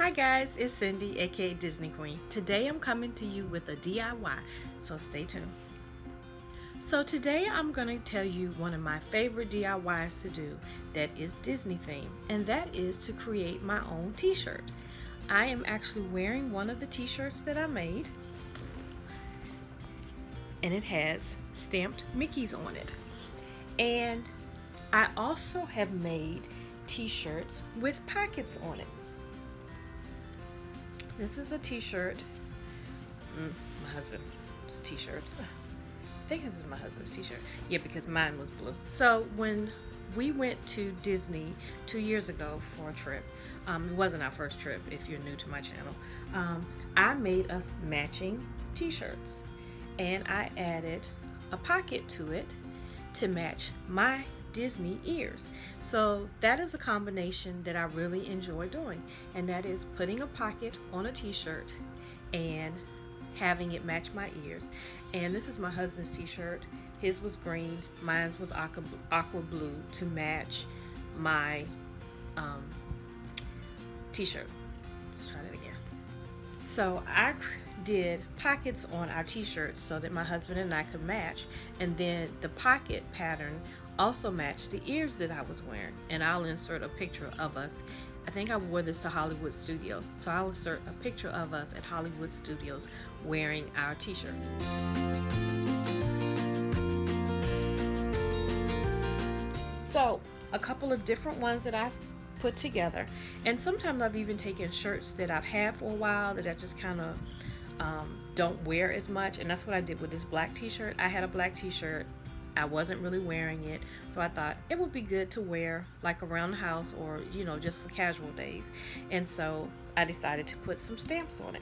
Hi guys, it's Cindy, aka Disney Queen. Today I'm coming to you with a DIY, so stay tuned. So today I'm going to tell you one of my favorite DIYs to do that is Disney themed, and that is to create my own t-shirt. I am actually wearing one of the t-shirts that I made, and it has stamped Mickeys on it. And I also have made t-shirts with pockets on it. This is a t-shirt, my husband's t-shirt. I think this is my husband's t-shirt. Yeah, because mine was blue. So when we went to Disney 2 years ago for a trip, it wasn't our first trip if you're new to my channel, I made us matching t-shirts. And I added a pocket to it to match my Disney ears. So that is a combination that I really enjoy doing, and that is putting a pocket on a t-shirt and having it match my ears. And this is my husband's t-shirt. His was green, mine was aqua blue to match my t-shirt. Let's try that again. So I did pockets on our t-shirts so that my husband and I could match, and then the pocket pattern also matched the ears that I was wearing. And I'll insert a picture of us. I think I wore this to Hollywood Studios, so I'll insert a picture of us at Hollywood Studios wearing our t-shirt. So a couple of different ones that I've put together, and sometimes I've even taken shirts that I've had for a while that I just kind of don't wear as much, and that's what I did with this black t-shirt. I had a black t-shirt, I wasn't really wearing it, so I thought it would be good to wear like around the house, or just for casual days. And so I decided to put some stamps on it.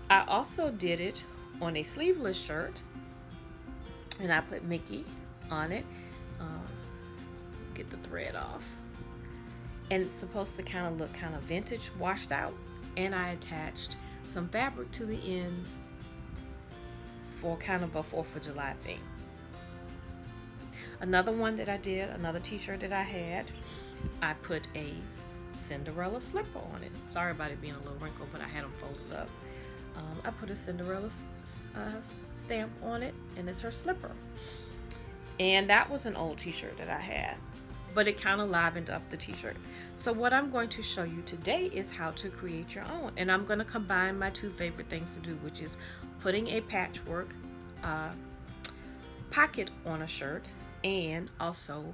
I also did it on a sleeveless shirt, and I put Mickey on it. Get the thread off, and it's supposed to kind of look kind of vintage, washed out. And I attached some fabric to the ends for kind of a 4th of July theme. Another one that I did, another t-shirt that I had, I put a Cinderella slipper on it. Sorry about it being a little wrinkled, but I had them folded up. I put a Cinderella stamp on it, and it's her slipper. And that was an old t-shirt that I had, but it kind of livened up the t-shirt. So what I'm going to show you today is how to create your own. And I'm going to combine my two favorite things to do, which is putting a patchwork pocket on a shirt and also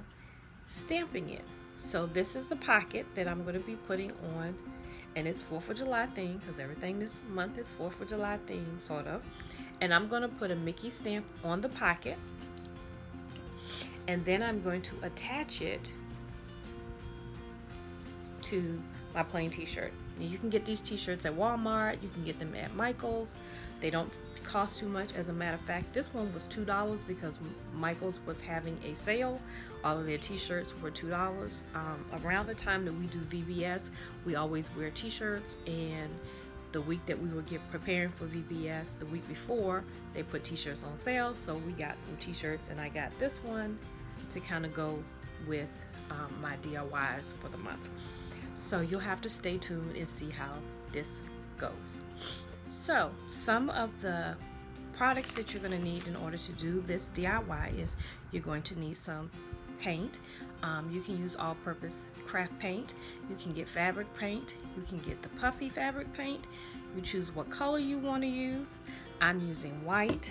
stamping it. So this is the pocket that I'm going to be putting on, and it's 4th of July theme, because everything this month is 4th of July theme, sort of. And I'm going to put a Mickey stamp on the pocket, and then I'm going to attach it to my plain t-shirt. You can get these t-shirts at Walmart, you can get them at Michael's. They don't cost too much. As a matter of fact, this one was $2 because Michael's was having a sale. All of their t-shirts were $2. Around the time that we do VBS, we always wear t-shirts, and the week that we were preparing for VBS, the week before, they put t-shirts on sale, so we got some t-shirts, and I got this one to kind of go with my DIYs for the month. So you'll have to stay tuned and see how this goes. So some of the products that you're going to need in order to do this DIY is you're going to need some paint. You can use all-purpose craft paint. You can get fabric paint. You can get the puffy fabric paint. You choose what color you want to use. I'm using white.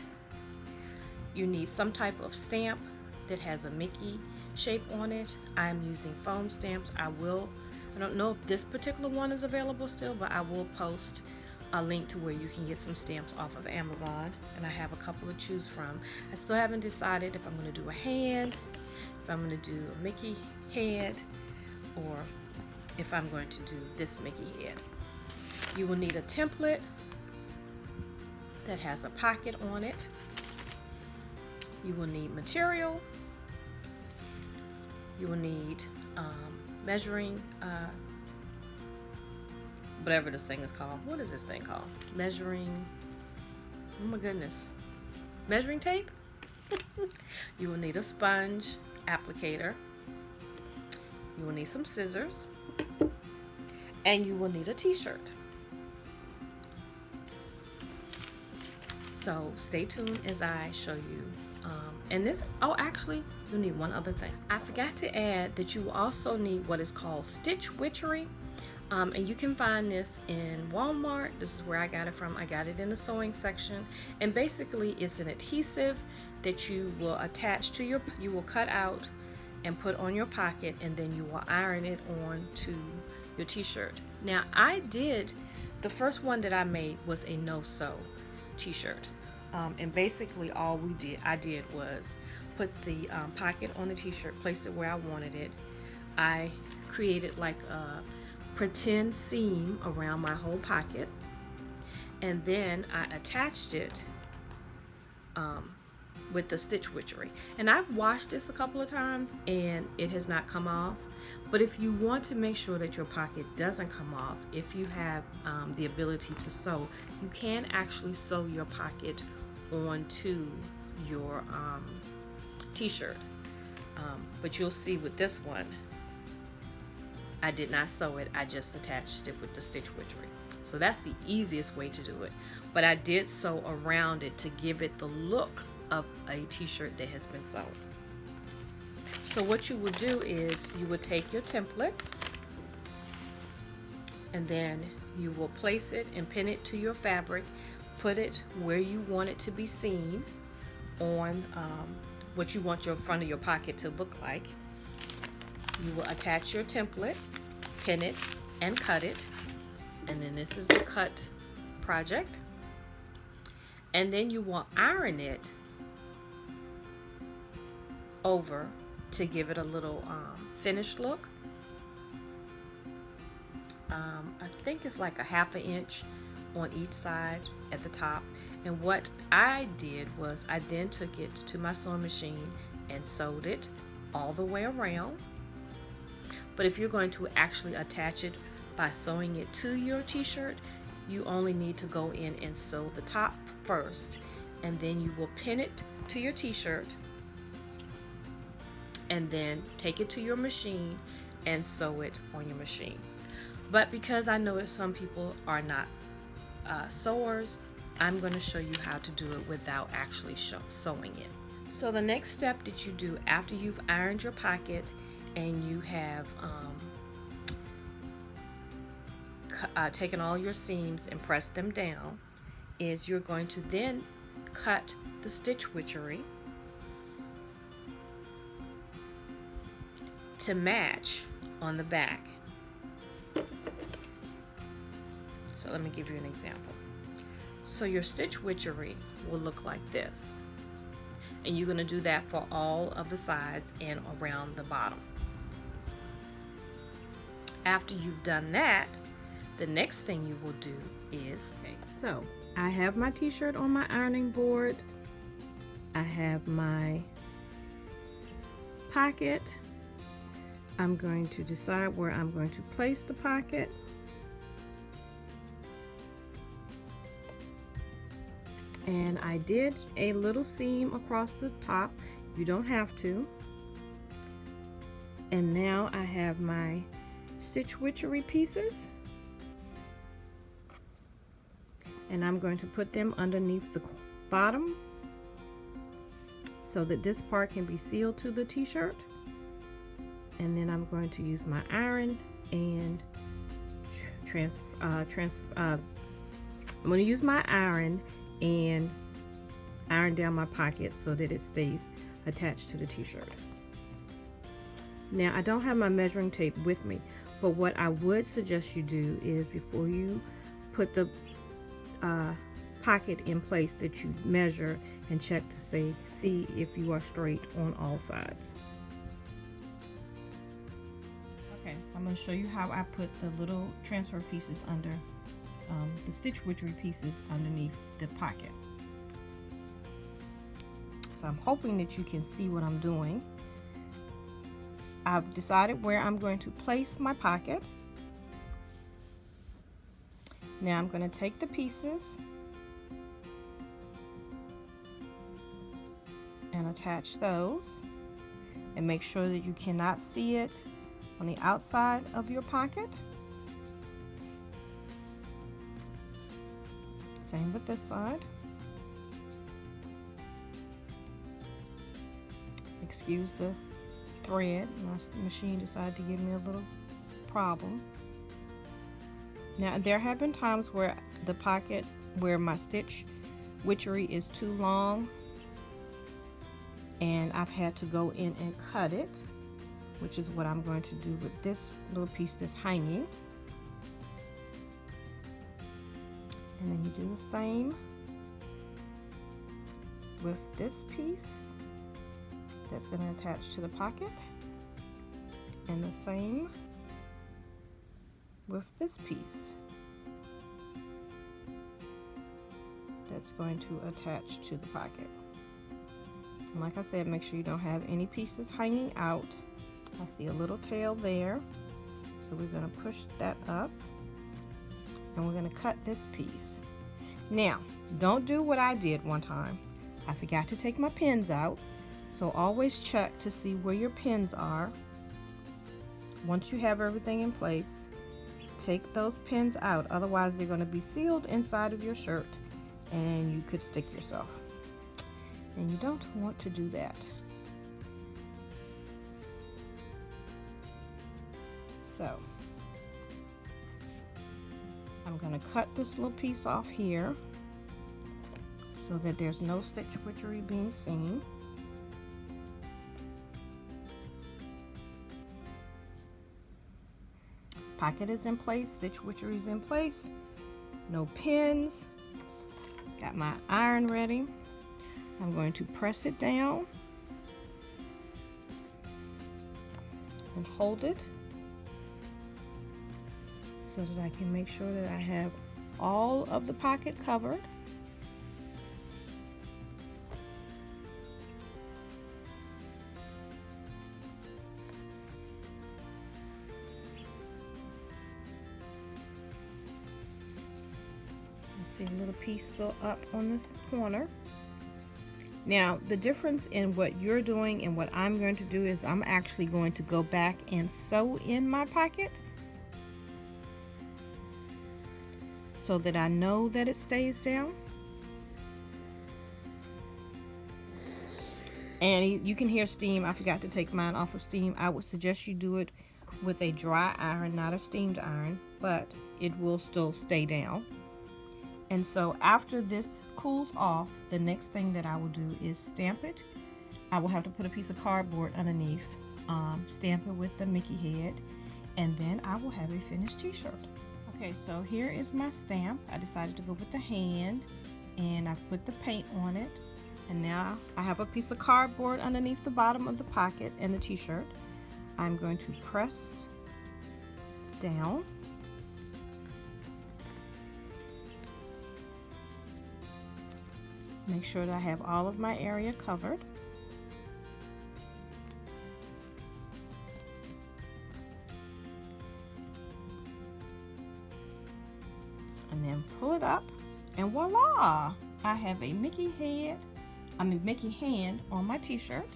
You need some type of stamp that has a Mickey shape on it. I'm using foam stamps. I don't know if this particular one is available still, but I will post a link to where you can get some stamps off of Amazon, and I have a couple to choose from. I still haven't decided if I'm going to do a hand, if I'm going to do a Mickey head, or if I'm going to do this Mickey head. You will need a template that has a pocket on it. You will need material. You will need measuring whatever this thing is called. What is this thing called? Measuring, oh my goodness, measuring tape. You will need a sponge applicator. You will need some scissors, and you will need a t-shirt. So stay tuned as I show you. And this, oh, actually, you need one other thing. I forgot to add that you also need what is called Stitch Witchery. And you can find this in Walmart. This is where I got it from. I got it in the sewing section. And basically, it's an adhesive that you will attach to your, you will cut out and put on your pocket, and then you will iron it on to your t-shirt. Now, the first one that I made was a no-sew t-shirt. And basically all I did was put the pocket on the t-shirt, placed it where I wanted it. I created like a pretend seam around my whole pocket, and then I attached it with the Stitch Witchery. And I've washed this a couple of times and it has not come off. But if you want to make sure that your pocket doesn't come off, if you have the ability to sew, you can actually sew your pocket onto your t-shirt. But you'll see with this one, I did not sew it, I just attached it with the Stitch Witchery. So that's the easiest way to do it. But I did sew around it to give it the look of a t-shirt that has been sewn. So what you would do is you would take your template, and then you will place it and pin it to your fabric, put it where you want it to be seen on what you want your front of your pocket to look like. You will attach your template, pin it, and cut it. And then this is the cut project. And then you will iron it over to give it a little finished look. I think it's like a 1/2 inch on each side at the top. And what I did was I then took it to my sewing machine and sewed it all the way around. But if you're going to actually attach it by sewing it to your t-shirt, you only need to go in and sew the top first, and then you will pin it to your t-shirt and then take it to your machine and sew it on your machine. But because I know that some people are not sewers, I'm going to show you how to do it without actually sewing it. So the next step that you do after you've ironed your pocket and you have taken all your seams and pressed them down is you're going to then cut the Stitch Witchery to match on the back. So let me give you an example. So your Stitch Witchery will look like this, and you're going to do that for all of the sides and around the bottom. After you've done that, the next thing you will do is, so I have my t-shirt on my ironing board. I have my pocket. I'm going to decide where I'm going to place the pocket. And I did a little seam across the top. You don't have to. And now I have my Stitch Witchery pieces. And I'm going to put them underneath the bottom so that this part can be sealed to the t-shirt. And then I'm going to use my iron and I'm going to use my iron and iron down my pocket so that it stays attached to the t-shirt. Now I don't have my measuring tape with me, but what I would suggest you do is before you put the pocket in place that you measure and check to see if you are straight on all sides. Okay, I'm going to show you how I put the little transfer pieces under the Stitch Witchery pieces underneath the pocket. So I'm hoping that you can see what I'm doing. I've decided where I'm going to place my pocket. Now I'm going to take the pieces and attach those, and make sure that you cannot see it on the outside of your pocket. Same with this side. Excuse the thread, my machine decided to give me a little problem. Now there have been times where the pocket, where my stitch witchery is too long and I've had to go in and cut it, which is what I'm going to do with this little piece that's hanging. And then you do the same with this piece that's going to attach to the pocket, and the same with this piece that's going to attach to the pocket. And like I said, make sure you don't have any pieces hanging out. I see a little tail there, so we're going to push that up and we're going to cut this piece. Now don't do what I did one time. I forgot to take my pins out, so always check to see where your pins are. Once you have everything in place, take those pins out, otherwise they're going to be sealed inside of your shirt and you could stick yourself, and you don't want to do that. So I'm going to cut this little piece off here so that there's no stitch witchery being seen. Pocket is in place, stitch witchery is in place, no pins. Got my iron ready. I'm going to press it down and hold it so that I can make sure that I have all of the pocket covered. See a little piece still up on this corner. Now the difference in what you're doing and what I'm going to do is I'm actually going to go back and sew in my pocket so that I know that it stays down. And you can hear steam. I forgot to take mine off of steam. I would suggest you do it with a dry iron, not a steamed iron, but it will still stay down. And so after this cools off, the next thing that I will do is stamp it. I will have to put a piece of cardboard underneath, stamp it with the Mickey head, and then I will have a finished t-shirt. Okay, so here is my stamp. I decided to go with the hand, and I put the paint on it. And now I have a piece of cardboard underneath the bottom of the pocket and the t-shirt. I'm going to press down. Make sure that I have all of my area covered. And then pull it up, and voila! I have a Mickey hand on my t-shirt.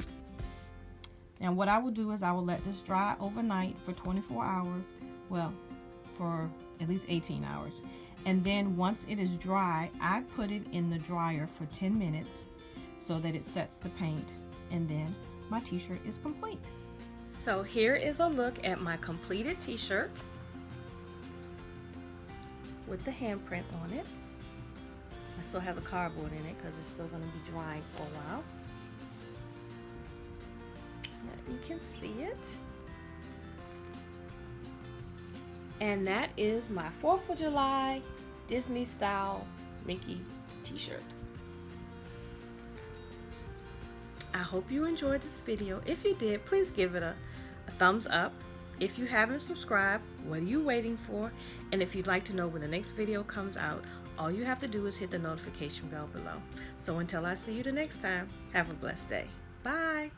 Now what I will do is I will let this dry overnight for 24 hours. Well, for at least 18 hours. And then once it is dry, I put it in the dryer for 10 minutes so that it sets the paint, and then my t-shirt is complete. So here is a look at my completed t-shirt with the handprint on it. I still have the cardboard in it because it's still going to be drying for a while. You can see it. And that is my 4th of July Disney style Mickey t-shirt. I hope you enjoyed this video. If you did, please give it a thumbs up. If you haven't subscribed, what are you waiting for? And if you'd like to know when the next video comes out, all you have to do is hit the notification bell below. So until I see you the next time, have a blessed day. Bye.